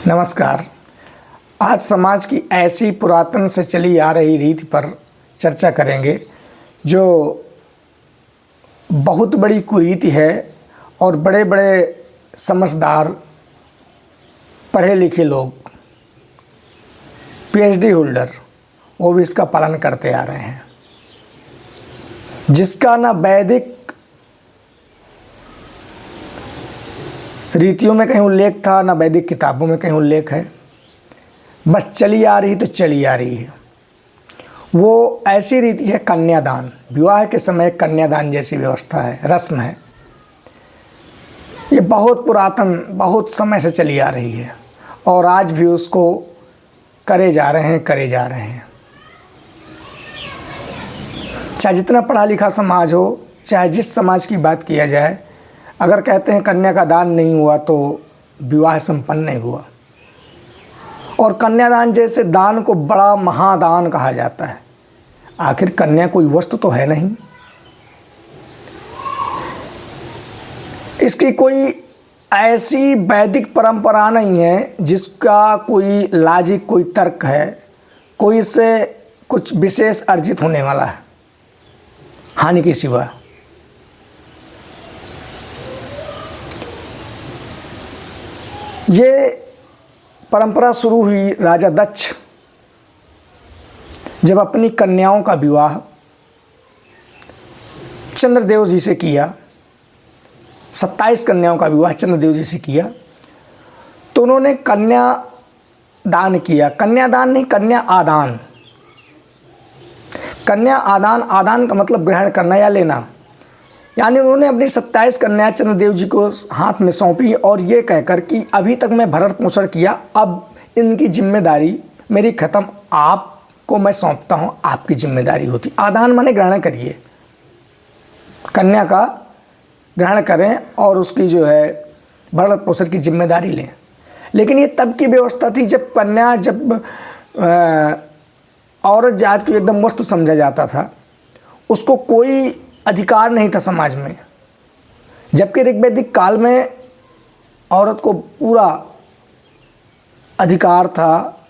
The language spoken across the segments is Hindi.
नमस्कार। आज समाज की ऐसी पुरातन से चली आ रही रीति पर चर्चा करेंगे जो बहुत बड़ी कुरीति है और बड़े बड़े समझदार पढ़े लिखे लोग पीएचडी होल्डर वो भी इसका पालन करते आ रहे हैं, जिसका ना वैदिक रीतियों में कहीं उल्लेख था, ना वैदिक किताबों में कहीं उल्लेख है। बस चली आ रही तो चली आ रही है। वो ऐसी रीति है कन्यादान। विवाह के समय कन्यादान जैसी व्यवस्था है, रस्म है। ये बहुत पुरातन, बहुत समय से चली आ रही है और आज भी उसको करे जा रहे हैं। चाहे जितना पढ़ा लिखा समाज हो, चाहे जिस समाज की बात किया जाए, अगर कहते हैं कन्या का दान नहीं हुआ तो विवाह संपन्न नहीं हुआ। और कन्यादान जैसे दान को बड़ा महादान कहा जाता है। आखिर कन्या कोई वस्तु तो है नहीं, इसकी कोई ऐसी वैदिक परंपरा नहीं है जिसका कोई लॉजिक, कोई तर्क है, कोई इससे कुछ विशेष अर्जित होने वाला है हानि के सिवा। ये परंपरा शुरू हुई राजा दक्ष जब अपनी कन्याओं का विवाह चंद्रदेव जी से किया। 27 कन्याओं का विवाह चंद्रदेव जी से किया तो उन्होंने कन्या दान किया। कन्यादान नहीं, कन्या आदान। कन्या आदान, आदान का मतलब ग्रहण करना या लेना। यानी उन्होंने अपनी 27 कन्या चंद्रदेव जी को हाथ में सौंपी और ये कहकर कि अभी तक मैं भरण पोषण किया, अब इनकी जिम्मेदारी मेरी खत्म, आपको मैं सौंपता हूँ, आपकी जिम्मेदारी होती। आदान माने ग्रहण करिए, कन्या का ग्रहण करें और उसकी जो है भरण पोषण की जिम्मेदारी लें। लेकिन ये तब की व्यवस्था थी जब कन्या, जब औरत जात को एकदम वस्तु समझा जाता था, उसको कोई अधिकार नहीं था समाज में। जबकि ऋग्वैदिक काल में औरत को पूरा अधिकार था,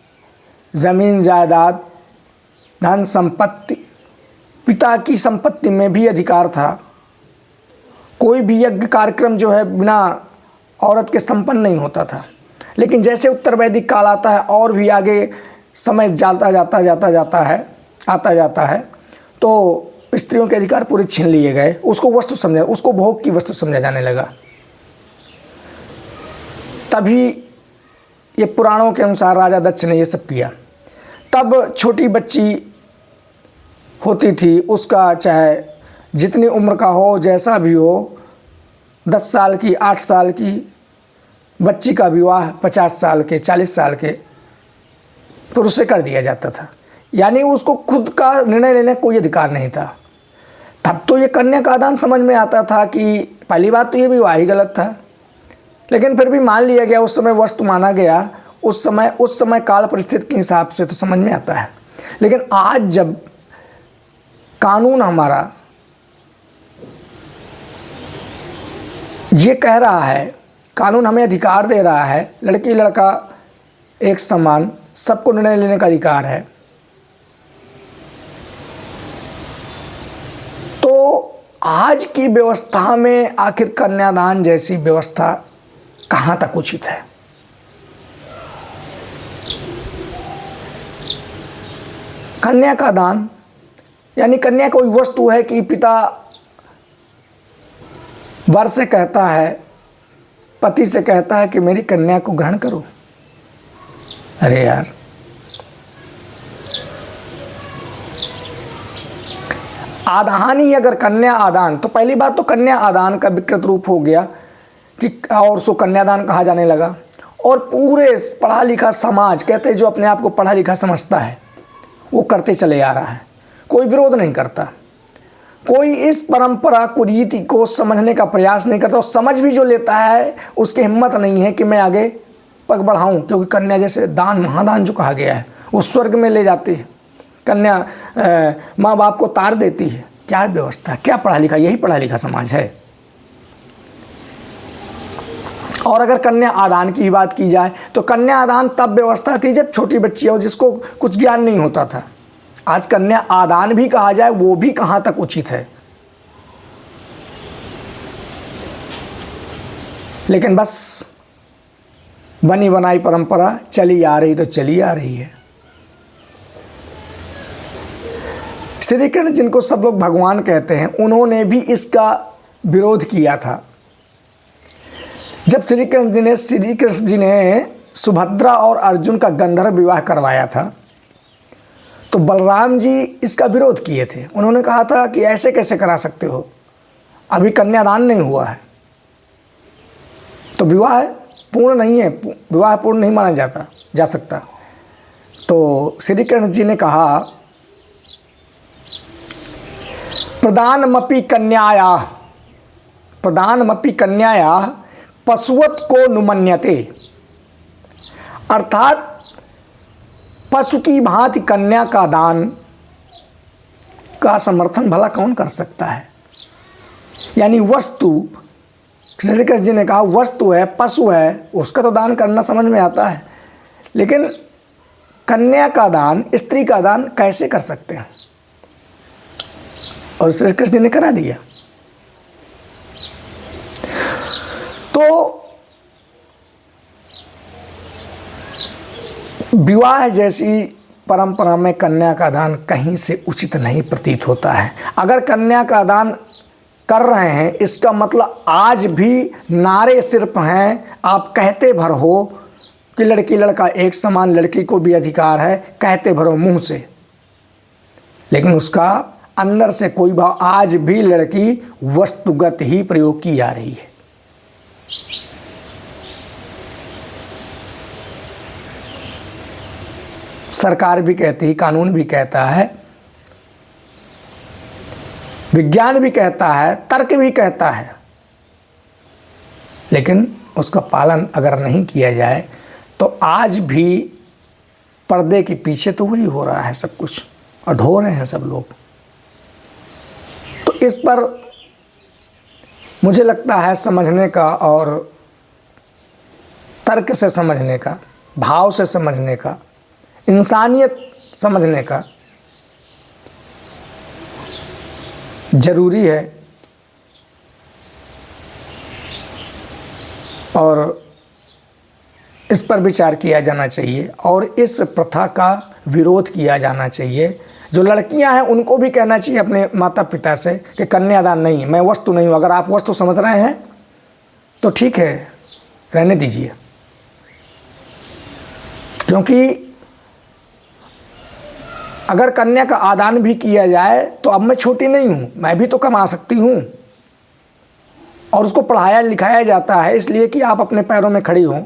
जमीन जायदाद, धन संपत्ति, पिता की संपत्ति में भी अधिकार था। कोई भी यज्ञ कार्यक्रम जो है बिना औरत के संपन्न नहीं होता था। लेकिन जैसे उत्तर वैदिक काल आता है और भी आगे समय आता जाता है तो स्त्रियों के अधिकार पूरे छीन लिए गए। उसको वस्तु समझा, उसको भोग की वस्तु समझा जाने लगा। तभी ये पुराणों के अनुसार राजा दक्ष ने ये सब किया। तब छोटी बच्ची होती थी, उसका चाहे जितनी उम्र का हो, जैसा भी हो, 10 साल की, 8 साल की बच्ची का विवाह 50 साल के, 40 साल के पुरुष से कर दिया जाता था। यानी उसको खुद का निर्णय लेने का कोई अधिकार नहीं था। तब तो ये कन्या का दान समझ में आता था कि पहली बात तो ये विवाह ही गलत था, लेकिन फिर भी मान लिया गया, उस समय वस्तु माना गया। उस समय काल परिस्थिति के हिसाब से तो समझ में आता है। लेकिन आज जब कानून हमारा ये कह रहा है, कानून हमें अधिकार दे रहा है, लड़की लड़का एक समान, सबको निर्णय लेने का अधिकार है, तो आज की व्यवस्था में आखिर कन्यादान जैसी व्यवस्था कहाँ तक उचित है? कन्या का दान यानी कन्या कोई वस्तु है कि पिता वर से कहता है, पति से कहता है कि मेरी कन्या को ग्रहण करो। अरे यार, आदान ही अगर कन्या आदान, तो पहली बात तो कन्या आदान का विकृत रूप हो गया कि और उसको कन्यादान कहा जाने लगा। और पूरे पढ़ा लिखा समाज, कहते हैं जो अपने आप को पढ़ा लिखा समझता है, वो करते चले आ रहा है। कोई विरोध नहीं करता, कोई इस परंपरा कुरीति को समझने का प्रयास नहीं करता। और समझ भी जो लेता है उसकी हिम्मत नहीं है कि मैं आगे पग बढ़ाऊं, क्योंकि कन्या जैसे दान, महादान जो कहा गया है, वो स्वर्ग में ले जाती है। कन्या माँ बाप को तार देती है। क्या व्यवस्था, क्या पढ़ा लिखा, यही पढ़ा लिखा समाज है। और अगर कन्या आदान की बात की जाए तो कन्या आदान तब व्यवस्था थी जब छोटी बच्ची हो जिसको कुछ ज्ञान नहीं होता था। आज कन्या आदान भी कहा जाए वो भी कहाँ तक उचित है। लेकिन बस बनी बनाई परंपरा चली आ रही तो चली आ रही है। श्री कृष्ण जिनको सब लोग भगवान कहते हैं, उन्होंने भी इसका विरोध किया था। जब श्री कृष्ण जी ने सुभद्रा और अर्जुन का गंधर्व विवाह करवाया था तो बलराम जी इसका विरोध किए थे। उन्होंने कहा था कि ऐसे कैसे करा सकते हो, अभी कन्यादान नहीं हुआ है तो विवाह पूर्ण नहीं है, विवाह पूर्ण नहीं माना जा सकता। तो श्री कृष्ण जी ने कहा प्रदानमपि कन्याया पशुवत को नुमन्यते, अर्थात पशु की भांति कन्या का दान का समर्थन भला कौन कर सकता है। यानी वस्तु, श्री कृष्ण जी ने कहा वस्तु है, पशु है, उसका तो दान करना समझ में आता है, लेकिन कन्या का दान, स्त्री का दान कैसे कर सकते हैं। और श्री कृष्ण जी ने करा दिया। तो विवाह जैसी परंपरा में कन्या का दान कहीं से उचित नहीं प्रतीत होता है। अगर कन्या का दान कर रहे हैं इसका मतलब आज भी नारे सिर्फ हैं, आप कहते भर हो कि लड़की लड़का एक समान, लड़की को भी अधिकार है, कहते भरो मुंह से, लेकिन उसका अंदर से कोई भाव, आज भी लड़की वस्तुगत ही प्रयोग की जा रही है। सरकार भी कहती है, कानून भी कहता है, विज्ञान भी कहता है, तर्क भी कहता है, लेकिन उसका पालन अगर नहीं किया जाए तो आज भी पर्दे के पीछे तो वही हो रहा है सब कुछ, और ढो रहे हैं सब लोग। तो इस पर मुझे लगता है समझने का और तर्क से समझने का, भाव से समझने का, इंसानियत समझने का जरूरी है। और इस पर विचार किया जाना चाहिए और इस प्रथा का विरोध किया जाना चाहिए। जो लड़कियां हैं उनको भी कहना चाहिए अपने माता पिता से कि कन्यादान नहीं, मैं वस्तु नहीं हूँ। अगर आप वस्तु समझ रहे हैं तो ठीक है, रहने दीजिए, क्योंकि अगर कन्या का आदान भी किया जाए तो अब मैं छोटी नहीं हूँ, मैं भी तो कमा सकती हूँ। और उसको पढ़ाया लिखाया जाता है इसलिए कि आप अपने पैरों में खड़ी हों,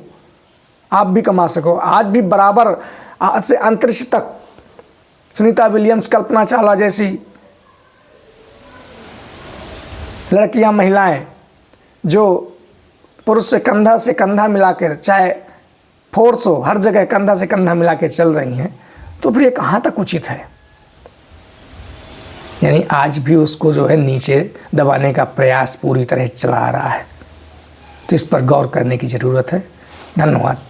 आप भी कमा सको। आज भी बराबर, आज से अंतरिक्ष तक सुनीता विलियम्स, कल्पना चावला जैसी लड़कियां, महिलाएं जो पुरुष से कंधा मिलाकर, चाहे फोर्स हो, हर जगह कंधा से कंधा मिला के चल रही हैं, तो फिर ये कहाँ तक उचित है। यानी आज भी उसको जो है नीचे दबाने का प्रयास पूरी तरह चला आ रहा है। तो इस पर गौर करने की ज़रूरत है। धन्यवाद।